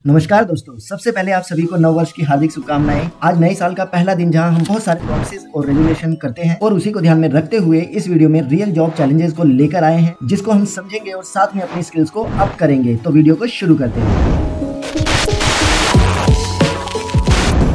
नमस्कार दोस्तों, सबसे पहले आप सभी को नव वर्ष की हार्दिक शुभकामनाएं। आज नए साल का पहला दिन जहां हम बहुत सारे प्रॉमिसेस और रेजुलेशन करते हैं और उसी को ध्यान में रखते हुए इस वीडियो में रियल जॉब चैलेंजेस को लेकर आए हैं, जिसको हम समझेंगे और साथ में अपनी स्किल्स को अप करेंगे। तो वीडियो को शुरू करते हैं।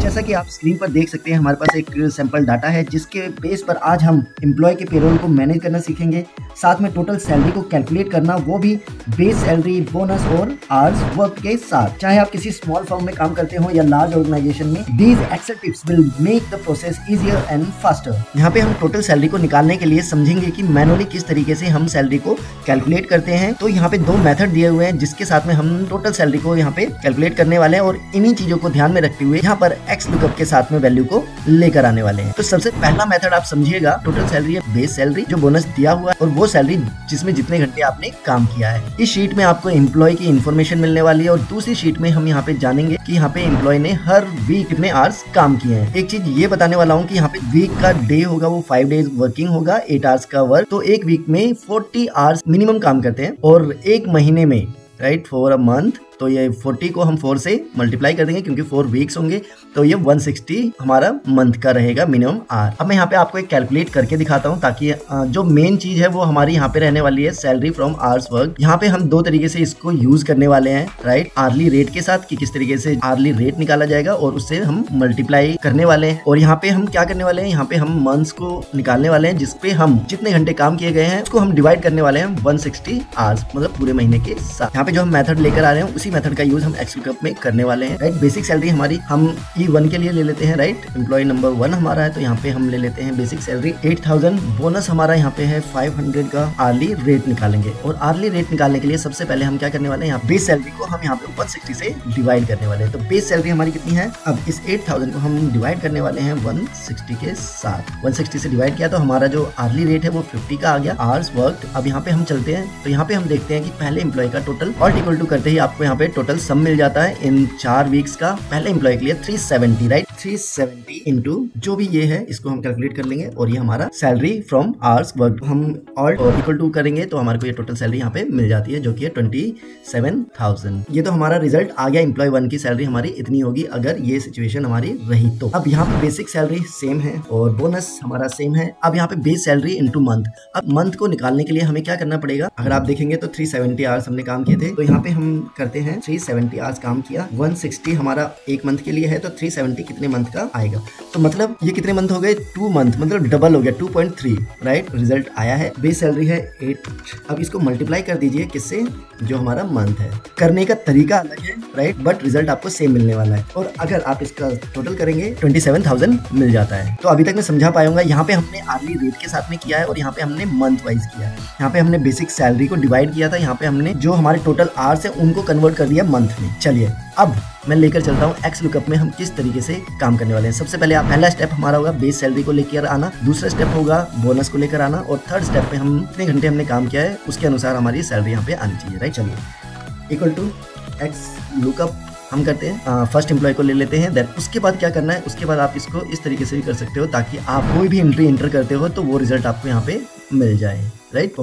जैसा कि आप स्क्रीन पर देख सकते हैं, हमारे पास एक सैंपल डाटा है जिसके बेस पर आज हम एम्प्लॉय के पेरोल को मैनेज करना सीखेंगे, साथ में टोटल सैलरी को कैलकुलेट करना, वो भी बेस सैलरी, बोनस और आवर्स वर्क के साथ। चाहे आप किसी स्मॉल फर्म में काम करते हो या लार्ज ऑर्गेनाइजेशन में, these Excel tips will make the process easier and faster. यहाँ पे हम टोटल सैलरी को निकालने के लिए समझेंगे कि मैनुअली किस तरीके से हम सैलरी को कैलकुलेट करते हैं। तो यहाँ पे दो मेथड दिए हुए हैं जिसके साथ में हम टोटल सैलरी को यहाँ पे कैलकुलेट करने वाले हैं और इन्हीं चीजों को ध्यान में रखते हुए यहाँ पर एक्स लुकअप के साथ में वैल्यू को लेकर आने वाले हैं। तो सबसे पहला मेथड आप समझिएगा, टोटल सैलरी है बेस सैलरी जो बोनस दिया हुआ है और वो सैलरी जिसमें जितने घंटे आपने काम किया है। इस शीट में आपको एम्प्लॉय की इन्फॉर्मेशन मिलने वाली है और दूसरी शीट में हम यहाँ पे जानेंगे कि यहाँ पे एम्प्लॉय ने हर वीक कितने आवर्स काम किए हैं। एक चीज ये बताने वाला हूँ कि यहाँ पे वीक का डे होगा वो 5 डेज वर्किंग होगा, 8 आवर्स का वर्क। तो एक वीक में 40 आवर्स मिनिमम काम करते हैं और एक महीने में राइट फॉर अ मंथ, तो ये 40 को हम 4 से मल्टीप्लाई कर देंगे क्योंकि 4 वीक्स होंगे, तो ये 160 हमारा मंथ का रहेगा मिनिमम आवर। अब मैं यहाँ पे आपको एक कैलकुलेट करके दिखाता हूँ ताकि जो मेन चीज है वो हमारी यहाँ पे रहने वाली है सैलरी फ्रॉम आवर्स वर्क। यहाँ पे हम दो तरीके से इसको यूज करने वाले हैं, राइट, आर्ली रेट के साथ कि किस तरीके से आर्ली रेट निकाला जाएगा और उससे हम मल्टीप्लाई करने वाले हैं। और यहाँ पे हम क्या करने वाले हैं, यहाँ पे हम मंथ्स को निकालने वाले हैं जिसपे हम जितने घंटे काम किए गए हैं उसको हम डिवाइड करने वाले हैं 160 आवर्स, मतलब पूरे महीने के साथ। यहाँ पे जो हम मेथड लेकर आ रहे हैं उसी मेथड का यूज हम एक्स लुकअप में करने वाले हैं, राइट। बेसिक सैलरी हमारी हम E1 के लिए ले लेते हैं, राइट, एम्प्लॉय नंबर 1 हमारा है तो यहाँ पे हम ले लेते हैं बेसिक सैलरी 8000। बोनस हमारा यहाँ पे है 500 का आर्ली रेट निकालेंगे। और आर्ली रेट निकालने के लिए सबसे पहले हम क्या करने वाले हैं, यहाँ बेस सैलरी को हम यहाँ पे 160 से डिवाइड करने वाले हैं। तो बेस सैलरी हमारी कितनी है, अब इस 8000 को हम डिवाइड करने वाले हैं 160 के साथ। 160 से डिवाइड किया तो हमारा जो आर्ली रेट है वो 50 का आ गया, आवर्स वर्क। अब यहाँ पे हम चलते हैं तो यहाँ पे हम देखते हैं कि पहले एम्प्लॉय का टोटल ऑल्ट इक्वल टू करते ही आपको यहाँ पे टोटल सम मिल जाता है इन 4 वीक्स का। पहले एम्प्लॉय के लिए 370, राइट, 370 इंटू जो भी ये है इसको हम कैलकुलेट कर लेंगे और ये हमारा सैलरी फ्रॉम आवर्स वर्क हम ऑल्ट और इक्वल टू करेंगे तो हमारे को ये टोटल सैलरी यहाँ पे मिल जाती है जो कि है 27,000। ये तो हमारा रिजल्ट आ गया, एम्प्लॉय 1 की सैलरी हमारी इतनी होगी अगर ये सिचुएशन हमारी रही तो। अब यहाँ पे बेसिक सैलरी सेम है और बोनस हमारा सेम है। अब यहाँ पे बेस सैलरी इंटू मंथ। अब मंथ को निकालने के लिए हमें क्या करना पड़ेगा, अगर आप देखेंगे तो 370 आवर्स हमने काम किए थे तो यहाँ पे हम करते हैं 370 आवर्स काम किया, 160 हमारा एक मंथ के लिए है तो 370 कितने मंथ का आएगा। तो मतलब ये कितने मंथ हो गए, 2 मंथ, मतलब डबल हो गया 2.3, राइट। रिजल्ट आया है, बेस सैलरी है 8। अब इसको मल्टीप्लाई कर दीजिए किससे, जो हमारा मंथ है। करने का तरीका अलग है, राइट, बट रिजल्ट आपको सेम मिलने वाला है। और अगर आप इसका टोटल करेंगे 27,000 मिल जाता है। तो अभी तक मैं समझा पाऊंगा, यहाँ पे हमने आर्ली रेट के साथ में किया है और यहाँ पे हमने मंथ वाइज किया है। यहाँ पे हमने बेसिक सैलरी को डिवाइड किया था, यहाँ पे हमने जो हमारे टोटल आवर्स है उनको कन्वर्ट कर दिया मंथ में। चलिए अब मैं लेकर चलता हूँ एक्स लुकअप में हम किस तरीके से काम करने वाले हैं। सबसे पहले पहला स्टेप हमारा होगा बेस सैलरी को लेकर आना, दूसरा स्टेप होगा बोनस को लेकर आना और थर्ड स्टेप पे हम कितने घंटे हमने काम किया है उसके अनुसार हमारी सैलरी यहाँ पे आनी चाहिए, राइट। चलिए इक्वल टू एक्स लुकअप हम करते हैं, फर्स्ट एम्प्लॉय को ले लेते हैं। देन उसके बाद क्या करना है, उसके बाद आप इसको इस तरीके से भी कर सकते हो ताकि आप कोई भी एंट्री एंटर करते हो तो वो रिजल्ट आपको यहाँ पे मिल जाए, राइट।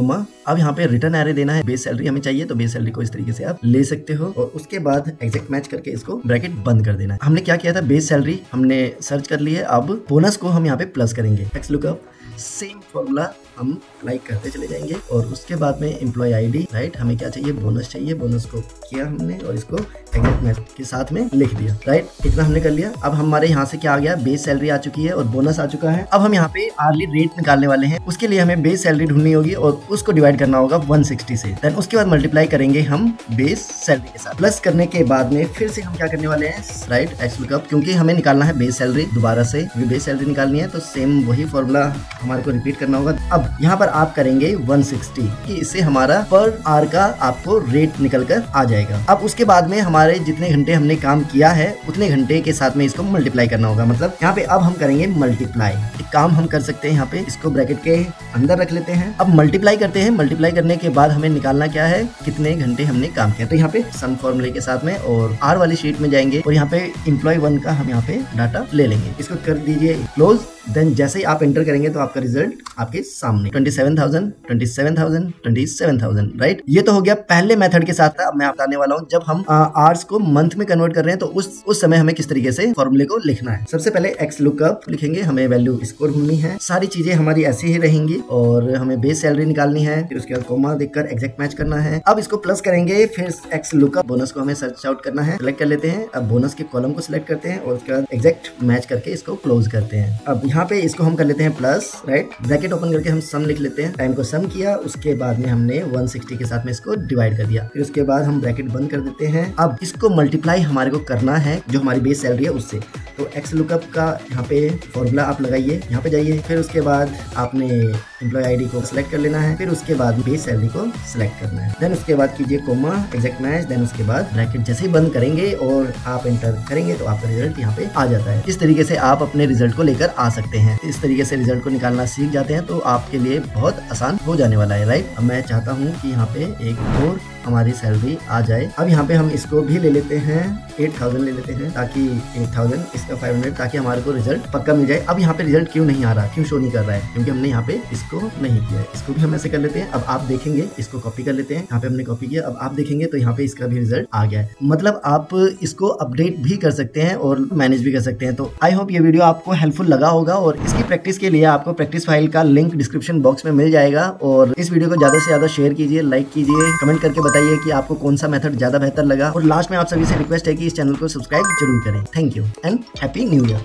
अब यहाँ पे रिटर्न एरे देना है, बेस सैलरी हमें चाहिए तो बेस सैलरी को इस तरीके से आप ले सकते हो और उसके बाद एग्जैक्ट मैच करके इसको ब्रैकेट बंद कर देना है। हमने क्या किया था, बेस सैलरी हमने सर्च कर ली है, अब बोनस को हम यहाँ पे प्लस करेंगे। एक्स लुकअप सेम फॉर्मूला हम अप्लाई करते चले जाएंगे और उसके बाद में एम्प्लॉय आईडी, राइट, हमें क्या चाहिए, बोनस चाहिए। बोनस को किया हमने और इसको एग्जैक्ट मैच के साथ में लिख दिया, राइट। इतना हमने कर लिया। अब हमारे यहाँ से क्या आ गया, बेस सैलरी आ चुकी है और बोनस आ चुका है। अब हम यहाँ पे आर्ली रेट निकालने वाले हैं, उसके लिए हमें बेस सैलरी ढूंढनी होगी और उसको डिवाइड करना होगा 160 से। देन उसके बाद मल्टीप्लाई करेंगे हम बेस सैलरी के साथ। प्लस करने के बाद में फिर से हम क्या करने वाले हैं, राइट, एक्स लुकअप, क्योंकि हमें निकालना है बेस सैलरी दोबारा से, बेस सैलरी निकालनी है तो सेम वही फॉर्मूला हमारे को रिपीट करना होगा। अब यहाँ पर आप करेंगे 160 कि इससे हमारा पर आवर का आपको रेट निकल कर आ जाएगा। अब उसके बाद में हमारे जितने घंटे हमने काम किया है उतने घंटे के साथ में इसको मल्टीप्लाई करना होगा। मतलब यहाँ पे अब हम करेंगे मल्टीप्लाई। एक काम हम कर सकते हैं, यहाँ पे इसको ब्रैकेट के अंदर रख लेते हैं। अब मल्टीप्लाई करते हैं, मल्टीप्लाई करने के बाद हमें निकालना क्या है, कितने घंटे हमने काम किया। तो यहाँ पे सम फॉर्मूले के साथ में और आर वाली शीट में जाएंगे और यहाँ पे एम्प्लॉय 1 का हम यहाँ पे डाटा ले लेंगे। इसको कर दीजिए क्लोज। देन जैसे ही आप एंटर करेंगे तो आपका रिजल्ट आपके सामने 27,000, 27,000, 27,000, राइट। ये तो हो गया पहले मेथड के साथ। अब मैं बताने वाला हूँ जब हम आवर्स को मंथ में कन्वर्ट कर रहे हैं तो उस समय हमें किस तरीके से फॉर्मूले को लिखना है। सबसे पहले एक्स लुकअप लिखेंगे, हमें वैल्यू इसको ढूंढनी है, सारी चीजें हमारी ऐसी ही रहेंगी और हमें बेस सैलरी निकालनी है, फिर उसके बाद कोमा देखकर एग्जैक्ट मैच करना है। अब इसको प्लस करेंगे, फिर एक्स लुकअप बोनस को हमें सर्च आउट करना है, सिलेक्ट कर लेते हैं। अब बोनस के कॉलम को सिलेक्ट करते हैं और उसके बाद एग्जैक्ट मैच करके इसको क्लोज करते हैं। अब यहाँ पे इसको हम कर लेते हैं प्लस, राइट, ब्रैकेट ओपन करके हम सम लिख लेते हैं। टाइम को सम किया, उसके बाद में हमने 160 के साथ में इसको डिवाइड कर दिया, फिर उसके बाद हम ब्रैकेट बंद कर देते हैं। अब इसको मल्टीप्लाई हमारे को करना है जो हमारी बेस सैलरी है उससे। तो एक्स लुकअप का यहाँ पे फॉर्मूला आप लगाइए, यहाँ पे जाइए, फिर उसके बाद आपने एम्प्लॉय आईडी को सिलेक्ट कर लेना है, फिर उसके बाद बेस सैलरी को सिलेक्ट करना है, देन उसके बाद कीजिए कोमा एग्जैक्ट मैच, देन उसके बाद ब्रैकेट जैसे ही बंद करेंगे और आप एंटर करेंगे तो आपका रिजल्ट यहाँ पे आ जाता है। इस तरीके से आप अपने रिजल्ट को लेकर आ सकते हैं। इस तरीके से रिजल्ट को निकालना सीख जाते हैं तो आपके लिए बहुत आसान हो जाने वाला है, राइट। अब मैं चाहता हूँ कि यहाँ पे एक और हमारी सैलरी आ जाए। अब यहाँ पे हम इसको भी ले लेते हैं, 8,000 ले लेते हैं, ताकि 8,000 इसका 500, ताकि हमारे को रिजल्ट पक्का मिल जाए। अब यहाँ पे रिजल्ट क्यों नहीं आ रहा, क्यों शो नहीं कर रहा है, क्योंकि हमने यहाँ पे इसको नहीं किया है। इसको भी हम ऐसे कर लेते हैं। अब आप देखेंगे, इसको कॉपी कर लेते हैं, यहाँ पे हमने कॉपी किया। अब आप देखेंगे तो यहाँ पे इसका भी रिजल्ट आ गया है। मतलब आप इसको अपडेट भी कर सकते हैं और मैनेज भी कर सकते हैं। तो आई होप ये वीडियो आपको हेल्पफुल लगा होगा और इसकी प्रैक्टिस के लिए आपको प्रैक्टिस फाइल का लिंक डिस्क्रिप्शन बॉक्स में मिल जाएगा। और इस वीडियो को ज्यादा से ज्यादा शेयर कीजिए, लाइक कीजिए, कमेंट करके बताइए कि आपको कौन सा मेथड ज्यादा बेहतर लगा। और लास्ट में आप सभी से रिक्वेस्ट है कि इस चैनल को सब्सक्राइब जरूर करें। Thank you and happy new year.